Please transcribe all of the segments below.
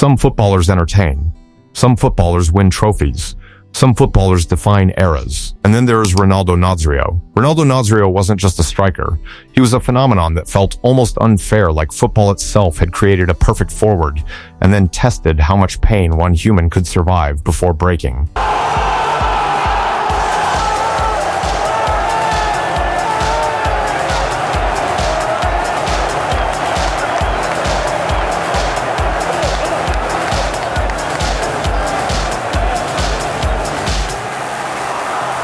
Some footballers entertain. Some footballers win trophies. Some footballers define eras. And then there is Ronaldo Nazario. Ronaldo Nazario wasn't just a striker. He was a phenomenon that felt almost unfair, like football itself had created a perfect forward and then tested how much pain one human could survive before breaking.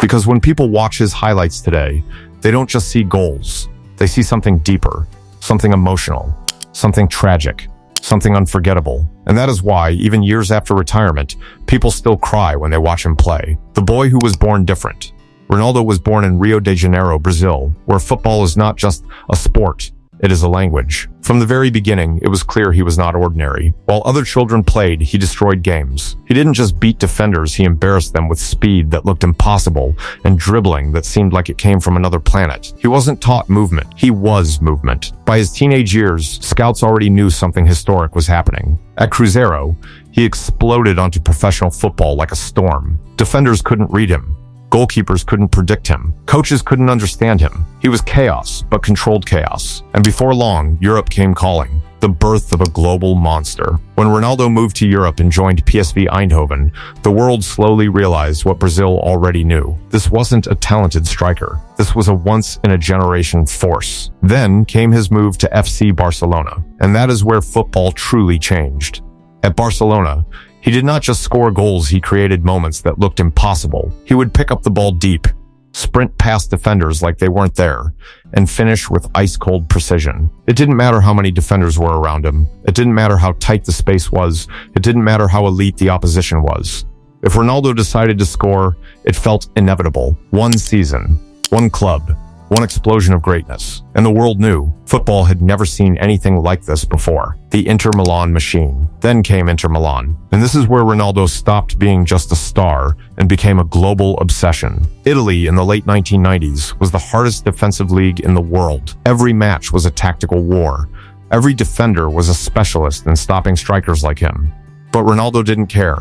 Because when people watch his highlights today, they don't just see goals. They see something deeper, something emotional, something tragic, something unforgettable. And that is why, even years after retirement, people still cry when they watch him play. The boy who was born different. Ronaldo was born in Rio de Janeiro, Brazil, where football is not just a sport, it is a language. From the very beginning, it was clear he was not ordinary. While other children played, he destroyed games. He didn't just beat defenders, he embarrassed them with speed that looked impossible and dribbling that seemed like it came from another planet. He wasn't taught movement, he was movement. By his teenage years, scouts already knew something historic was happening. At Cruzeiro, he exploded onto professional football like a storm. Defenders couldn't read him. Goalkeepers couldn't predict him. Coaches couldn't understand him. He was chaos, but controlled chaos. And before long, Europe came calling. The birth of a global monster. When Ronaldo moved to Europe and joined PSV Eindhoven, the world slowly realized what Brazil already knew. This wasn't a talented striker. This was a once-in-a-generation force. Then came his move to FC Barcelona. And that is where football truly changed. At Barcelona, he did not just score goals, he created moments that looked impossible. He would pick up the ball deep, sprint past defenders like they weren't there, and finish with ice-cold precision. It didn't matter how many defenders were around him. It didn't matter how tight the space was. It didn't matter how elite the opposition was. If Ronaldo decided to score, it felt inevitable. One season, one club, one explosion of greatness. And the world knew football had never seen anything like this before. The Inter Milan machine. Then came Inter Milan. And this is where Ronaldo stopped being just a star and became a global obsession. Italy in the late 1990s was the hardest defensive league in the world. Every match was a tactical war. Every defender was a specialist in stopping strikers like him. But Ronaldo didn't care.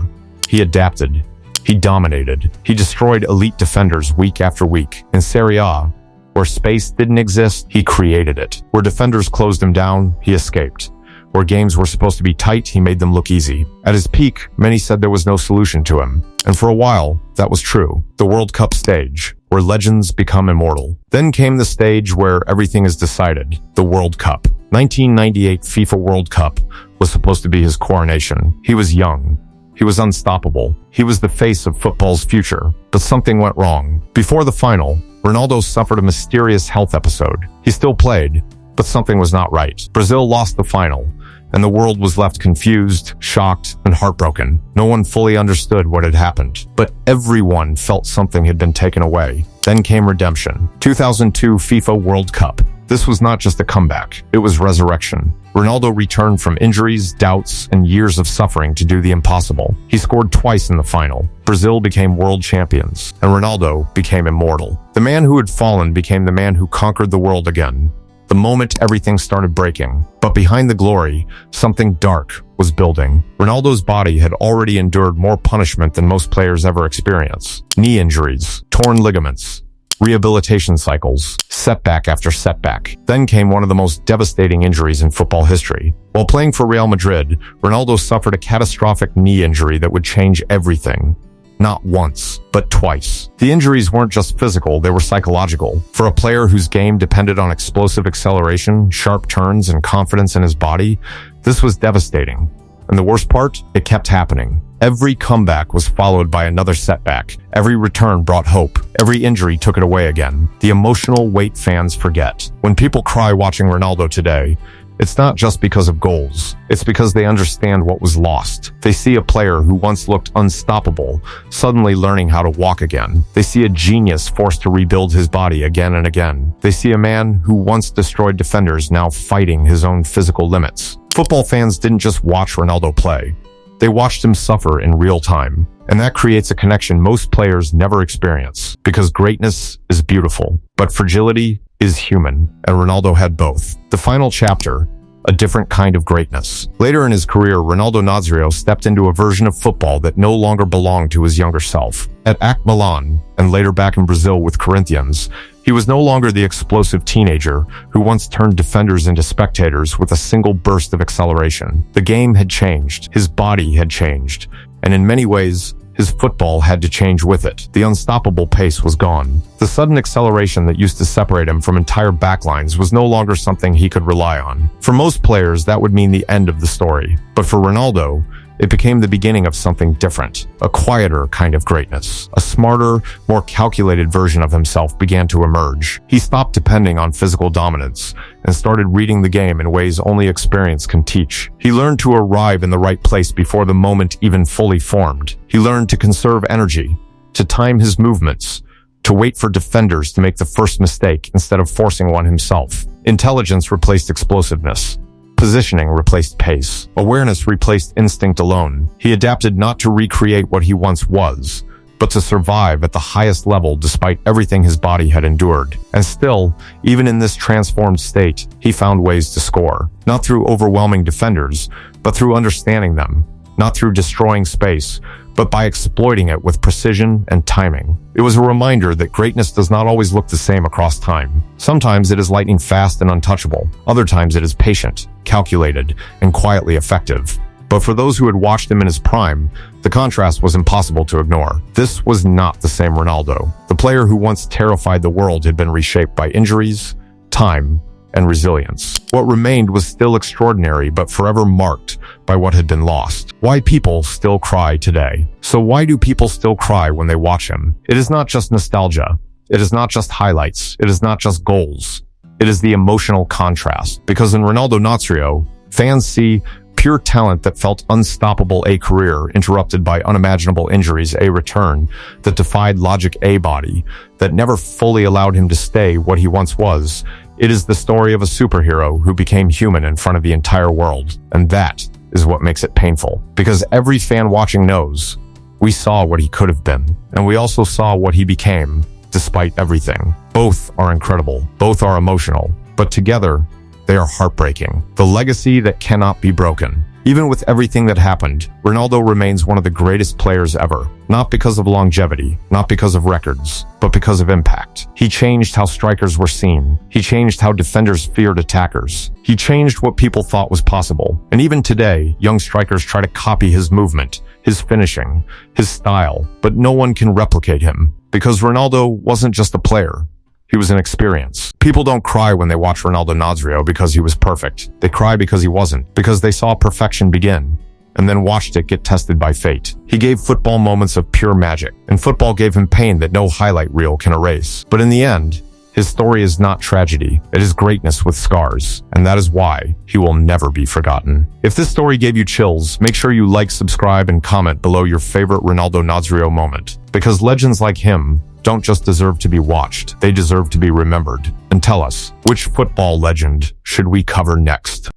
He adapted. He dominated. He destroyed elite defenders week after week. In Serie A, where space didn't exist, he created it. Where defenders closed him down, he escaped. Where games were supposed to be tight, he made them look easy. At his peak, many said there was no solution to him. And for a while, that was true. The World Cup stage, where legends become immortal. Then came the stage where everything is decided, the World Cup. 1998 FIFA World Cup was supposed to be his coronation. He was young. He was unstoppable. He was the face of football's future. But something went wrong. Before the final, Ronaldo suffered a mysterious health episode. He still played, but something was not right. Brazil lost the final, and the world was left confused, shocked, and heartbroken. No one fully understood what had happened, but everyone felt something had been taken away. Then came redemption. 2002 FIFA World Cup. This was not just a comeback, it was resurrection. Ronaldo returned from injuries, doubts, and years of suffering to do the impossible. He scored twice in the final. Brazil became world champions, and Ronaldo became immortal. The man who had fallen became the man who conquered the world again. The moment everything started breaking. But behind the glory, something dark was building. Ronaldo's body had already endured more punishment than most players ever experience. Knee injuries, torn ligaments, rehabilitation cycles, setback after setback. Then came one of the most devastating injuries in football history. While playing for Real Madrid, Ronaldo suffered a catastrophic knee injury that would change everything. Not once, but twice. The injuries weren't just physical, they were psychological. For a player whose game depended on explosive acceleration, sharp turns, and confidence in his body, this was devastating. And the worst part? It kept happening. Every comeback was followed by another setback. Every return brought hope. Every injury took it away again. The emotional weight fans forget. When people cry watching Ronaldo today, it's not just because of goals. It's because they understand what was lost. They see a player who once looked unstoppable, suddenly learning how to walk again. They see a genius forced to rebuild his body again and again. They see a man who once destroyed defenders now fighting his own physical limits. Football fans didn't just watch Ronaldo play. They watched him suffer in real time. And that creates a connection most players never experience. Because greatness is beautiful, but fragility is human, and Ronaldo had both. The final chapter, a different kind of greatness. Later in his career, Ronaldo Nazario stepped into a version of football that no longer belonged to his younger self. At AC Milan, and later back in Brazil with Corinthians, he was no longer the explosive teenager who once turned defenders into spectators with a single burst of acceleration. The game had changed, his body had changed, and in many ways, his football had to change with it. The unstoppable pace was gone. The sudden acceleration that used to separate him from entire backlines was no longer something he could rely on. For most players, that would mean the end of the story. But for Ronaldo, it became the beginning of something different, a quieter kind of greatness. A smarter, more calculated version of himself began to emerge. He stopped depending on physical dominance and started reading the game in ways only experience can teach. He learned to arrive in the right place before the moment even fully formed. He learned to conserve energy, to time his movements, to wait for defenders to make the first mistake instead of forcing one himself. Intelligence replaced explosiveness. Positioning replaced pace. Awareness replaced instinct alone. He adapted not to recreate what he once was, but to survive at the highest level despite everything his body had endured. And still, even in this transformed state, he found ways to score. Not through overwhelming defenders, but through understanding them. Not through destroying space, but by exploiting it with precision and timing. It was a reminder that greatness does not always look the same across time. Sometimes it is lightning fast and untouchable. Other times it is patient, calculated, and quietly effective. But for those who had watched him in his prime, the contrast was impossible to ignore. This was not the same Ronaldo. The player who once terrified the world had been reshaped by injuries, time, and resilience. What remained was still extraordinary, but forever marked by what had been lost. Why people still cry today. So why do people still cry when they watch him? It is not just nostalgia. It is not just highlights. It is not just goals. It is the emotional contrast. Because in Ronaldo Nazario, fans see pure talent that felt unstoppable, a career interrupted by unimaginable injuries, a return that defied logic, a body that never fully allowed him to stay what he once was. It is the story of a superhero who became human in front of the entire world. And that is what makes it painful. Because every fan watching knows we saw what he could have been, and we also saw what he became, despite everything. Both are incredible. Both are emotional. But together, they are heartbreaking. The legacy that cannot be broken. Even with everything that happened, Ronaldo remains one of the greatest players ever. Not because of longevity, not because of records, but because of impact. He changed how strikers were seen. He changed how defenders feared attackers. He changed what people thought was possible. And even today, young strikers try to copy his movement, his finishing, his style, but no one can replicate him. Because Ronaldo wasn't just a player. He was an experience. People don't cry when they watch Ronaldo Nazario because he was perfect. They cry because he wasn't, because they saw perfection begin, and then watched it get tested by fate. He gave football moments of pure magic, and football gave him pain that no highlight reel can erase. But in the end, his story is not tragedy. It is greatness with scars, and that is why he will never be forgotten. If this story gave you chills, make sure you like, subscribe, and comment below your favorite Ronaldo Nazario moment, because legends like him don't just deserve to be watched, they deserve to be remembered. And tell us, which football legend should we cover next?